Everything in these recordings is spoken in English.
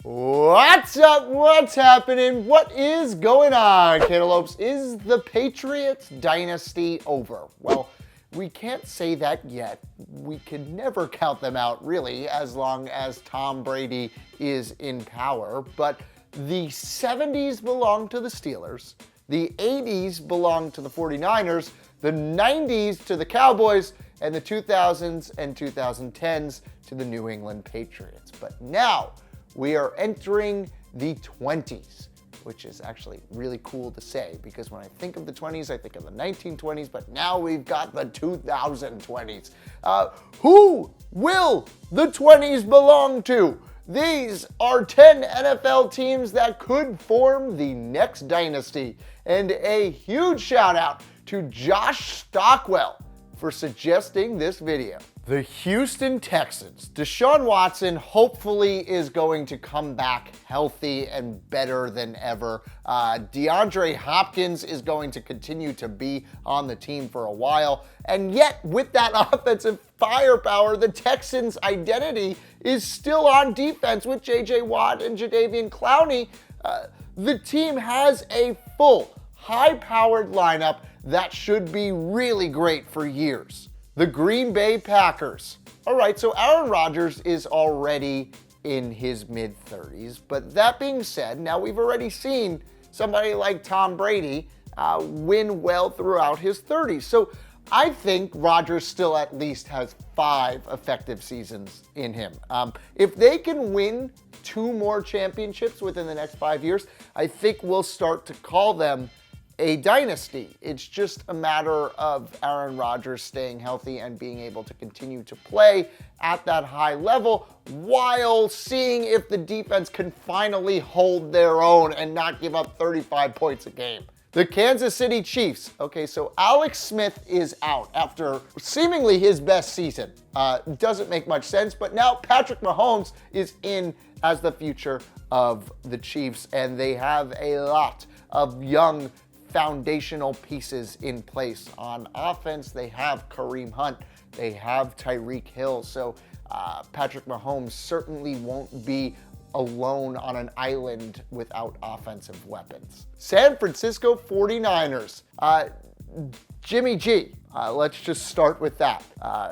What's up? What's happening? What is going on, Cantaloupes? Is the Patriots dynasty over? Well, we can't say that yet. We could never count them out, really, as long as Tom Brady is in power. But the 70s belong to the Steelers. The 80s belong to the 49ers. The 90s to the Cowboys. And the 2000s and 2010s to the New England Patriots. But now we are entering the 20s, which is actually really cool to say because when I think of the 20s, I think of the 1920s, but now we've got the 2020s. Who will the 20s belong to? These are 10 NFL teams that could form the next dynasty. And a huge shout out to Josh Stockwell for suggesting this video. The Houston Texans. Deshaun Watson hopefully is going to come back healthy and better than ever. DeAndre Hopkins is going to continue to be on the team for a while. And yet, with that offensive firepower, the Texans' identity is still on defense with J.J. Watt and Jadeveon Clowney. The team has a full, high-powered lineup that should be really great for years. The Green Bay Packers. All right, so Aaron Rodgers is already in his mid-30s, but that being said, now we've already seen somebody like Tom Brady win well throughout his 30s. So I think Rodgers still at least has 5 effective seasons in him. If they can win 2 more championships within the next 5 years, I think we'll start to call them a dynasty. It's just a matter of Aaron Rodgers staying healthy and being able to continue to play at that high level while seeing if the defense can finally hold their own and not give up 35 points a game. The Kansas City Chiefs. Okay, so Alex Smith is out after seemingly his best season. Doesn't make much sense, but now Patrick Mahomes is in as the future of the Chiefs, and they have a lot of young foundational pieces in place. On offense, they have Kareem Hunt, they have Tyreek Hill, so Patrick Mahomes certainly won't be alone on an island without offensive weapons. San Francisco 49ers. Jimmy G. Let's just start with that.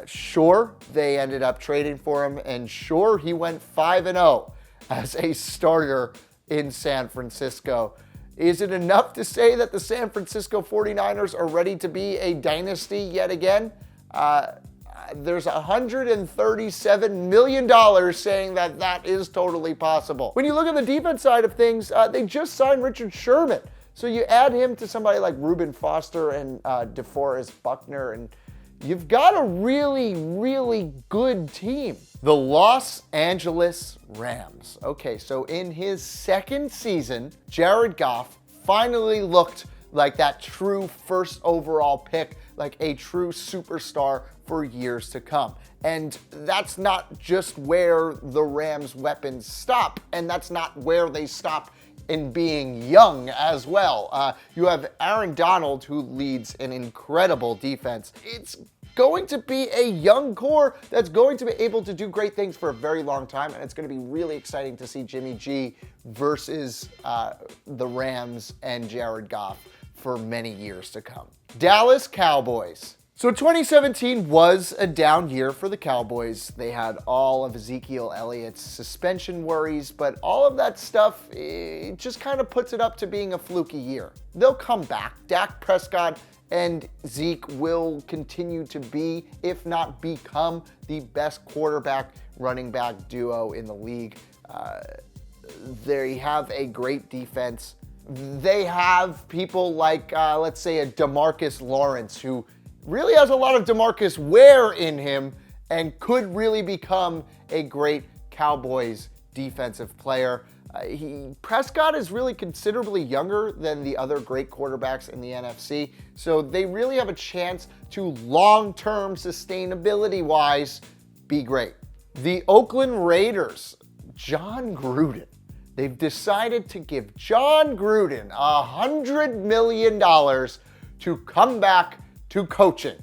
Sure, they ended up trading for him, and sure, he went 5-0 as a starter in San Francisco. Is it enough to say that the San Francisco 49ers are ready to be a dynasty yet again? There's $137 million saying that that is totally possible. When you look at the defense side of things, they just signed Richard Sherman. So you add him to somebody like Reuben Foster and DeForest Buckner, and you've got a really, really good team. The Los Angeles Rams. Okay, so in his second season, Jared Goff finally looked like that true first overall pick, like a true superstar for years to come. And that's not just where the Rams' weapons stop, and that's not where they stop in being young as well. You have Aaron Donald, who leads an incredible defense. It's going to be a young core that's going to be able to do great things for a very long time, and it's going to be really exciting to see Jimmy G versus the Rams and Jared Goff for many years to come. Dallas Cowboys. So 2017 was a down year for the Cowboys. They had all of Ezekiel Elliott's suspension worries, but all of that stuff, it just kind of puts it up to being a fluky year. They'll come back. Dak Prescott and Zeke will continue to be, if not become, the best quarterback running back duo in the league. They have a great defense. They have people like, let's say, a DeMarcus Lawrence, who really has a lot of DeMarcus Ware in him and could really become a great Cowboys defensive player. Prescott is really considerably younger than the other great quarterbacks in the NFC, so they really have a chance to long-term sustainability-wise be great. The Oakland Raiders, John Gruden. They've decided to give John Gruden $100 million to come back to coaching.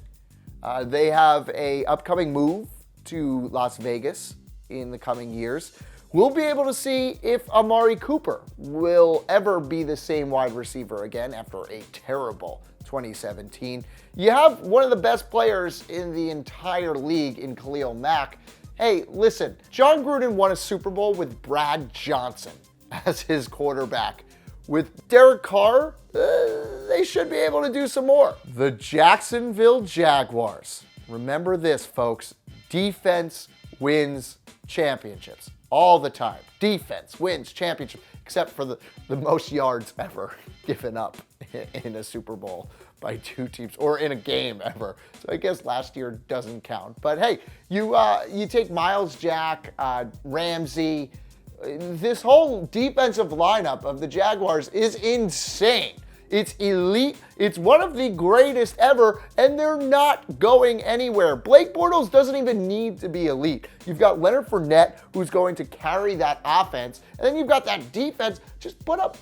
They have an upcoming move to Las Vegas in the coming years, We'll be able to see if Amari Cooper will ever be the same wide receiver again after a terrible 2017. You have one of the best players in the entire league in Khalil Mack. Hey, listen, John Gruden won a Super Bowl with Brad Johnson as his quarterback. With Derek Carr, they should be able to do some more. The Jacksonville Jaguars. Remember this, folks. Defense wins championships all the time. Defense wins championships, except for the most yards ever given up in a Super Bowl by two teams, or in a game ever. So I guess last year doesn't count. But hey, you take Miles Jack, Ramsey. This whole defensive lineup of the Jaguars is insane. It's elite. It's one of the greatest ever, and they're not going anywhere. Blake Bortles doesn't even need to be elite. You've got Leonard Fournette, who's going to carry that offense, and then you've got that defense. Just put up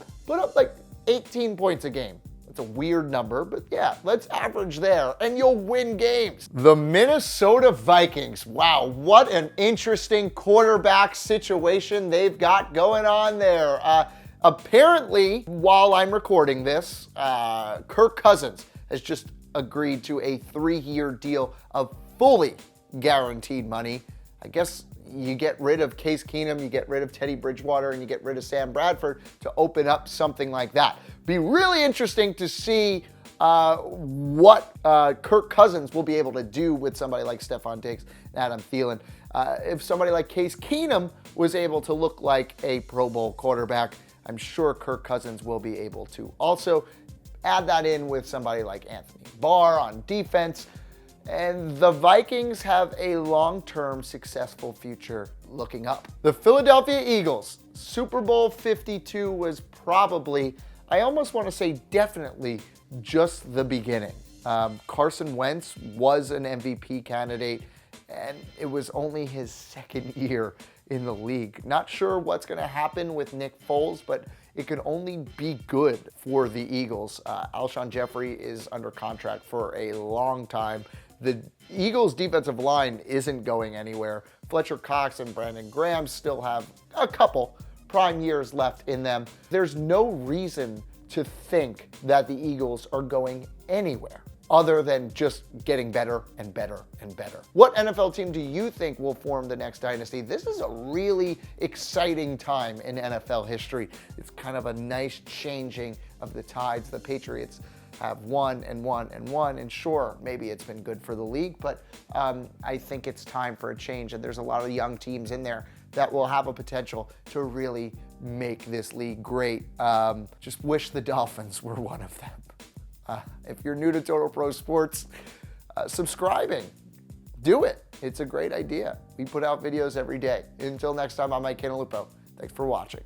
like 18 points a game. It's a weird number, but yeah, let's average there, and you'll win games. The Minnesota Vikings. Wow, what an interesting quarterback situation they've got going on there. Apparently, while I'm recording this, Kirk Cousins has just agreed to a 3-year deal of fully guaranteed money. I guess you get rid of Case Keenum, you get rid of Teddy Bridgewater, and you get rid of Sam Bradford to open up something like that. Be really interesting to see what Kirk Cousins will be able to do with somebody like Stephon Diggs and Adam Thielen. If somebody like Case Keenum was able to look like a Pro Bowl quarterback, I'm sure Kirk Cousins will be able to. Also, add that in with somebody like Anthony Barr on defense, and the Vikings have a long-term successful future looking up. The Philadelphia Eagles, Super Bowl 52 was probably, I almost want to say definitely, just the beginning. Carson Wentz was an MVP candidate, and it was only his second year in the league. Not sure what's going to happen with Nick Foles, but it could only be good for the Eagles. Alshon Jeffrey is under contract for a long time. The Eagles' defensive line isn't going anywhere. Fletcher Cox and Brandon Graham still have a couple prime years left in them. There's no reason to think that the Eagles are going anywhere other than just getting better and better and better. What NFL team do you think will form the next dynasty? This is a really exciting time in NFL history. It's kind of a nice changing of the tides. The Patriots have won and won and won, and sure, maybe it's been good for the league, but I think it's time for a change, and there's a lot of young teams in there that will have a potential to really make this league great. Just wish the Dolphins were one of them. If you're new to Total Pro Sports, subscribing, do it. It's a great idea. We put out videos every day. Until next time, I'm Mike Cantalupo. Thanks for watching.